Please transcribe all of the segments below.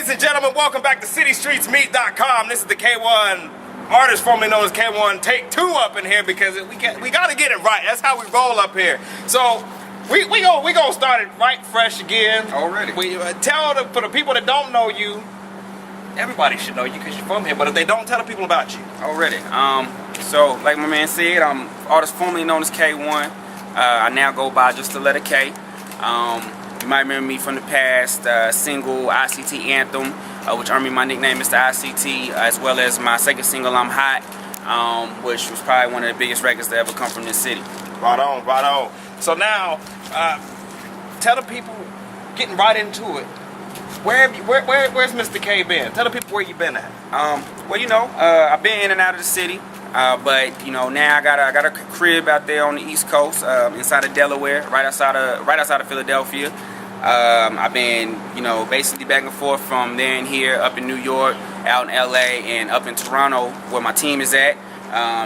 Ladies and gentlemen, welcome back to Citystreetsmeet.com. This is the K1 artist formerly known as K1 Take 2 up in here because we got to get it right. That's how we roll up here. So we gonna start it right fresh again. Already. For the people that don't know you, everybody should know you because you're from here. But if they don't, tell the people about you. Already. So like my man said, I'm artist formerly known as K1. I now go by just the letter K. You might remember me from the past single ICT Anthem, which earned me my nickname Mr. ICT, as well as my second single I'm Hot, which was probably one of the biggest records to ever come from this city. Right on, right on. So now, tell the people, getting right into it, where's Mr. K been? Tell the people where you been at. Well, you know, I've been in and out of the city, but you know, now I got a crib out there on the East Coast, inside of Delaware, right outside of Philadelphia. I've been, you know, basically back and forth from there and here, up in New York, out in LA, and up in Toronto, where my team is at.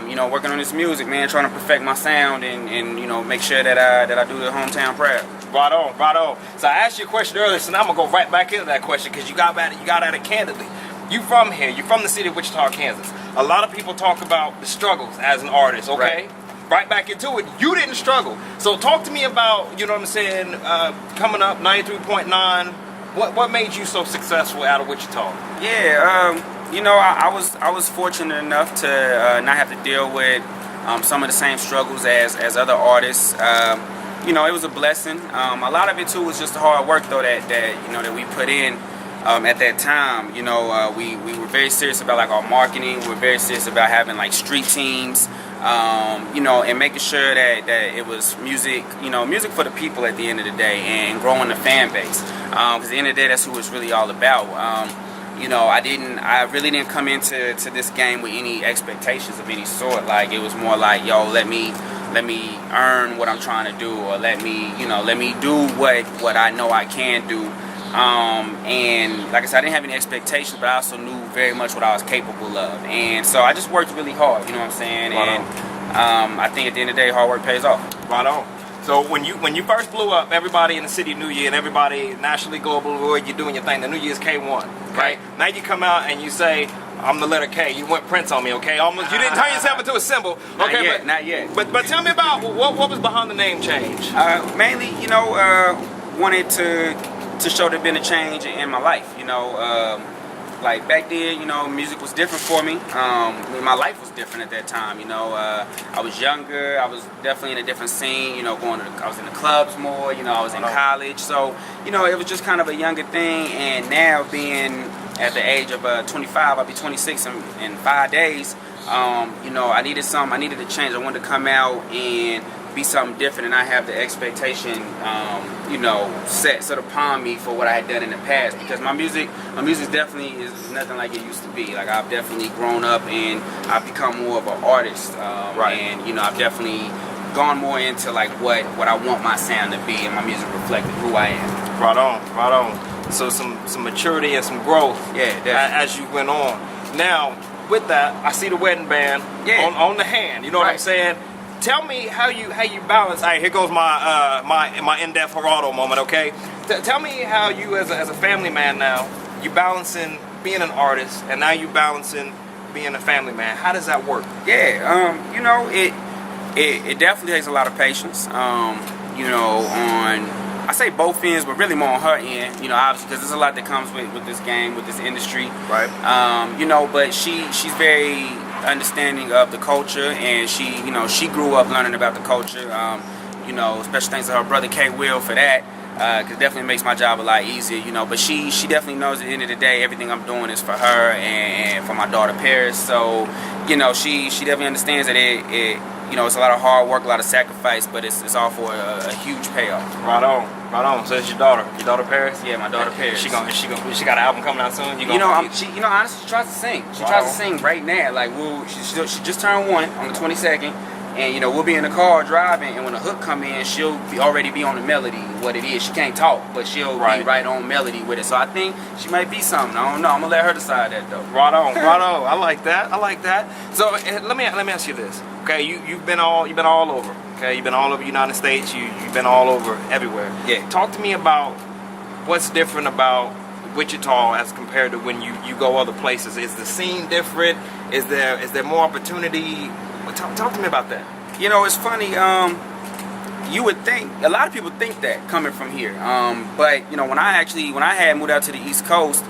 You know, working on this music, man, trying to perfect my sound and you know, make sure that I do the hometown proud. Right on, right on. So I asked you a question earlier, so now I'm gonna go right back into that question because you got at it candidly. You from here? You're from the city of Wichita, Kansas. A lot of people talk about the struggles as an artist. Okay. Right back into it. You didn't struggle. So talk to me about, you know what I'm saying, coming up 93.9. What made you so successful out of Wichita? Yeah, you know, I was fortunate enough to not have to deal with some of the same struggles as other artists. You know, it was a blessing. A lot of it too was just the hard work though that we put in at that time. You know, we were very serious about like our marketing. We were very serious about having like street teams. You know, and making sure that it was music, you know, music for the people at the end of the day, and growing the fan base. Because at the end of the day, that's who it's really all about. You know, I really didn't come into this game with any expectations of any sort. Like, it was more like, yo, let me earn what I'm trying to do, or let me do what I know I can do. And like I said, I didn't have any expectations, but I also knew very much what I was capable of, and so I just worked really hard. You know what I'm saying? Right and I think at the end of the day, hard work pays off. Right on. So when you first blew up, everybody in the city knew you, and everybody nationally, globally, you're doing your thing. They knew you as K1, right? Now you come out and you say, I'm the letter K. You went Prince on me, okay? Almost. You didn't turn yourself into a symbol, okay? Not yet. But tell me about what was behind the name change. Mainly, you know, wanted to show there'd been a change in my life. You know, like back then, you know, music was different for me. My life was different at that time. You know, I was younger. I was definitely in a different scene. You know, I was in the clubs more. You know, I was in college. So, you know, it was just kind of a younger thing. And now being at the age of 25, I'll be 26 in 5 days. You know, I needed a change. I wanted to come out and be something different, and I have the expectation, you know, set upon me for what I had done in the past, because my music definitely is nothing like it used to be. Like, I've definitely grown up and I've become more of an artist, and you know, I've definitely gone more into like what I want my sound to be, and my music reflected who I am. Right on, right on. So some maturity and some growth, as you went on. Now with that, I see the wedding band on the hand. You know what I'm saying? Tell me how you balance. All right, here goes my my in-depth Geraldo moment. Okay, tell me how you as a family man now, you balancing being an artist, and now you balancing being a family man. How does that work? Yeah, you know, it definitely takes a lot of patience. You know, I say both ends, but really more on her end. You know, obviously, because there's a lot that comes with this game, with this industry. Right. You know, but she's very understanding of the culture, and she grew up learning about the culture. You know, special thanks to her brother K Will for that, because it definitely makes my job a lot easier. You know, but she definitely knows at the end of the day, everything I'm doing is for her and for my daughter Paris. So, you know, she definitely understands that it you know, it's a lot of hard work, a lot of sacrifice, but it's all for a huge payoff. Right on, right on. So it's your daughter Paris? Yeah, my daughter Paris. She got an album coming out soon. Honestly, she tries to sing. She tries to sing right now. Like, she just turned 1 on the 22nd, and you know, we'll be in the car driving, and when the hook come in, she'll already be on the melody. What it is, she can't talk, but she'll be right on melody with it. So I think she might be something. I don't know. I'm gonna let her decide that though. Right on, right on. I like that. I like that. So let me ask you this. Okay, you've been all over. Okay, you've been all over the United States. You've been all over everywhere. Yeah. Talk to me about what's different about Wichita as compared to when you go other places? Is the scene different? Is there more opportunity? Talk to me about that. You know, it's funny. You would think, a lot of people think that coming from here. But you know, when I had moved out to the East Coast,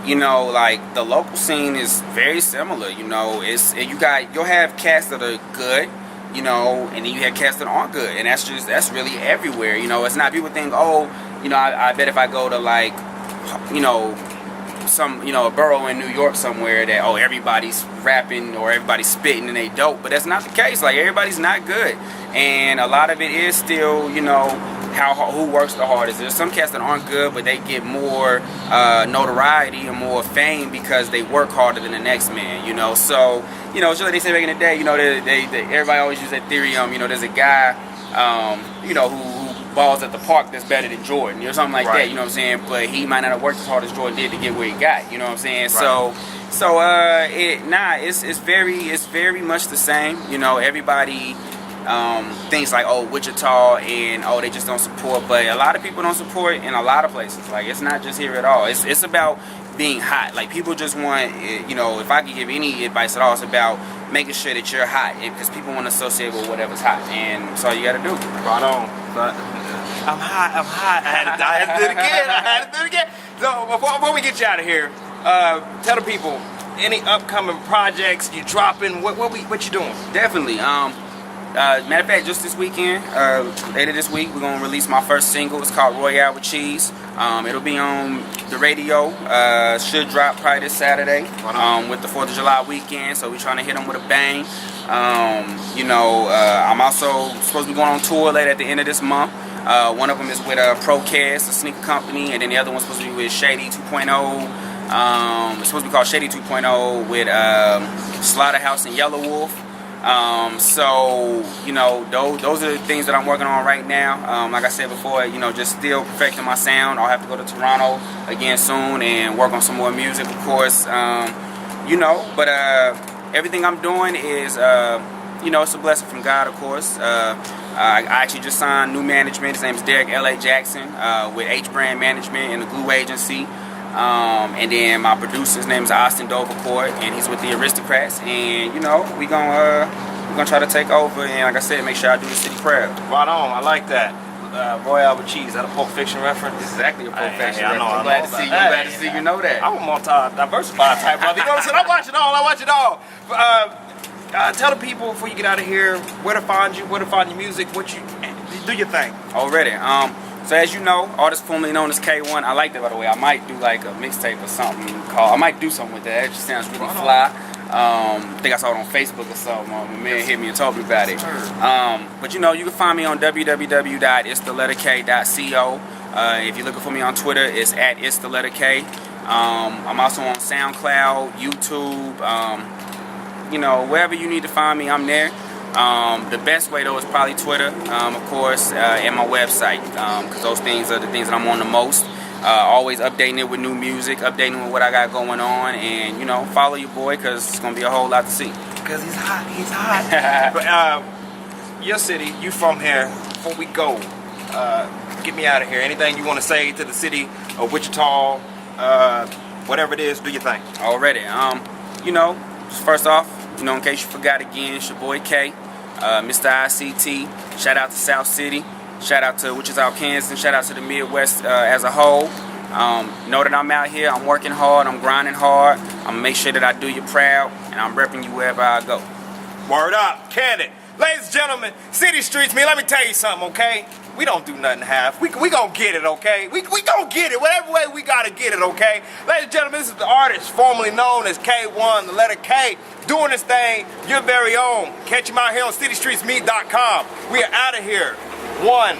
you know, like the local scene is very similar. You know, you'll have cats that are good, you know, and then you have cats that aren't good, and that's really everywhere. You know, it's not, people think, oh, you know, I bet if I go to, like, you know, a borough in New York somewhere, that, oh, everybody's rapping or everybody's spitting and they dope, but that's not the case. Like, everybody's not good, and a lot of it is still, you know, who works the hardest. There's some cats that aren't good, but they get more notoriety and more fame because they work harder than the next man, you know. So, you know, just like they say back in the day, you know, everybody always use that theory. You know, there's a guy, you know, who balls at the park that's better than Jordan, you know, something like that, you know what I'm saying? But he might not have worked as hard as Jordan did to get where he got, you know what I'm saying? Right. It's very much the same, you know. Everybody things like, oh, Wichita, and oh, they just don't support, but a lot of people don't support in a lot of places. Like, it's not just here at all. It's about being hot. Like, people just want, you know, if I could give any advice at all, it's about making sure that you're hot, because people want to associate with whatever's hot, and that's all you got to do. Right on. I'm hot. I had to do it again. So before we get you out of here, tell the people any upcoming projects you dropping. What you doing? Definitely. Matter of fact, just this weekend, later this week, we're gonna release my first single. It's called Royale with Cheese. It'll be on the radio. Should drop probably this Saturday with the 4th of July weekend. So we're trying to hit them with a bang. You know, I'm also supposed to be going on tour later at the end of this month. One of them is with Procast, a sneaker company, and then the other one's supposed to be with Shady 2.0. It's supposed to be called Shady 2.0 with Slaughterhouse and Yellow Wolf. So, you know, those are the things that I'm working on right now. Like I said before, you know, just still perfecting my sound. I'll have to go to Toronto again soon and work on some more music, of course. You know, but everything I'm doing is, you know, it's a blessing from God, of course. I actually just signed new management. His name is Derek L.A. Jackson with H Brand Management and the Glue Agency. And then my producer's name is Austin Dovercourt, and he's with the Aristocrats. And, you know, we're gonna try to take over, and like I said, make sure I do the city proud. Right on. I like that. Royale with Cheese. Is that a Pulp Fiction reference? Exactly a Pulp Fiction reference. I'm glad to see you know that. I'm a multi-diversified type brother. You know what I'm saying? I watch it all. Tell the people before you get out of here where to find you, where to find your music, what you do your thing. Already. So as you know, artist formerly known as K1. I like that, by the way. I might do like a mixtape or something I might do something with that. It just sounds really fly. I think I saw it on Facebook or something. My man hit me and told me about it. But you know, you can find me on www.itstheletterk.co. If you're looking for me on Twitter, it's @itstheletterk. I'm also on SoundCloud, YouTube. You know, wherever you need to find me, I'm there. The best way though is probably Twitter, of course, and my website, because those things are the things that I'm on the most. Always updating it with new music, updating with what I got going on, and you know, follow your boy, because it's gonna be a whole lot to see. Because he's hot. But your city, you from here. Before we go, get me out of here. Anything you want to say to the city of Wichita, whatever it is, do your thing. Already. You know, first off, you know, in case you forgot again, it's your boy K, Mr. ICT. Shout out to South City. Shout out to Wichita, Kansas, and shout out to the Midwest as a whole. Know that I'm out here, I'm working hard, I'm grinding hard. I'm gonna make sure that I do you proud, and I'm repping you wherever I go. Word up, Candid. Ladies and gentlemen, City Streets, man, let me tell you something, okay? We don't do nothing half. We gonna get it, okay? We gonna get it. Whatever way we gotta get it, okay? Ladies and gentlemen, this is the artist formerly known as K1, the letter K, doing this thing, your very own. Catch him out here on citystreetsme.com. We are out of here. 1.